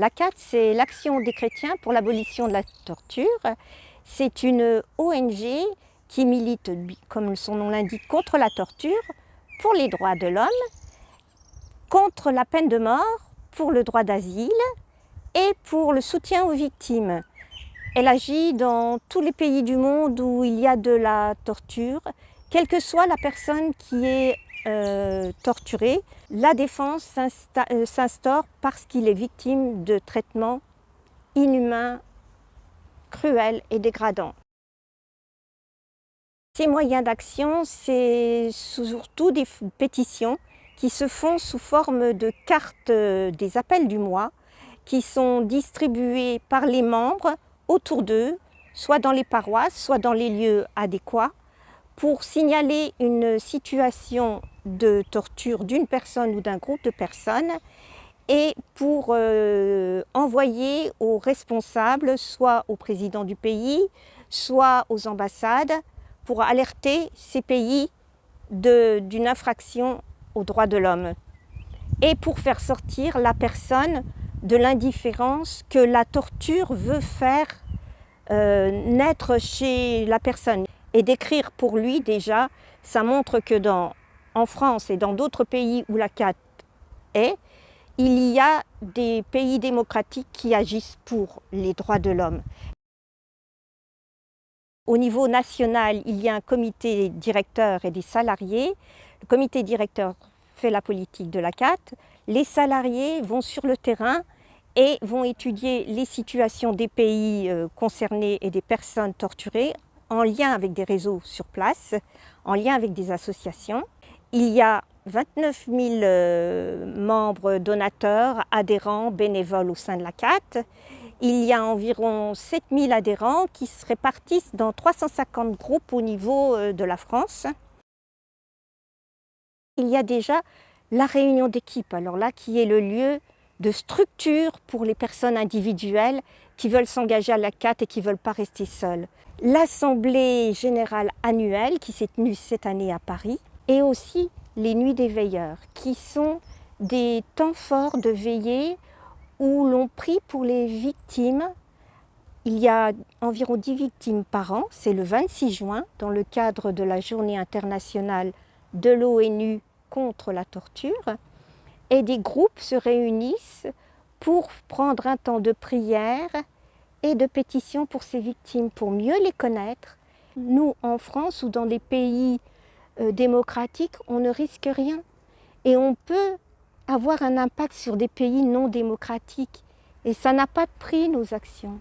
L'ACAT, c'est l'Action des chrétiens pour l'abolition de la torture. C'est une ONG qui milite, comme son nom l'indique, contre la torture, pour les droits de l'homme, contre la peine de mort, pour le droit d'asile et pour le soutien aux victimes. Elle agit dans tous les pays du monde où il y a de la torture, quelle que soit la personne qui est torturée. La défense s'instaure parce qu'il est victime de traitements inhumains, cruels et dégradants. Ces moyens d'action, c'est surtout des pétitions qui se font sous forme de cartes des appels du mois, qui sont distribuées par les membres autour d'eux, soit dans les paroisses, soit dans les lieux adéquats, pour signaler une situation de torture d'une personne ou d'un groupe de personnes et pour envoyer aux responsables, soit au président du pays, soit aux ambassades, pour alerter ces pays d'une infraction aux droits de l'homme et pour faire sortir la personne de l'indifférence que la torture veut faire naître chez la personne. Et d'écrire pour lui déjà, ça montre que en France et dans d'autres pays où l'ACAT est, il y a des pays démocratiques qui agissent pour les droits de l'homme. Au niveau national, il y a un comité directeur et des salariés. Le comité directeur fait la politique de l'ACAT. Les salariés vont sur le terrain et vont étudier les situations des pays concernés et des personnes torturées en lien avec des réseaux sur place, en lien avec des associations. Il y a 29 000 membres donateurs, adhérents, bénévoles au sein de l'ACAT. Il y a environ 7 000 adhérents qui se répartissent dans 350 groupes au niveau de la France. Il y a déjà la réunion d'équipe, alors là, qui est le lieu de structure pour les personnes individuelles qui veulent s'engager à l'ACAT et qui ne veulent pas rester seules. L'Assemblée générale annuelle qui s'est tenue cette année à Paris et aussi les nuits des veilleurs qui sont des temps forts de veillée où l'on prie pour les victimes. Il y a environ 10 victimes par an, c'est le 26 juin dans le cadre de la journée internationale de l'ONU contre la torture. Et des groupes se réunissent pour prendre un temps de prière et de pétition pour ces victimes, pour mieux les connaître. Nous, en France ou dans les pays démocratiques, on ne risque rien. Et on peut avoir un impact sur des pays non démocratiques. Et ça n'a pas de prix, nos actions.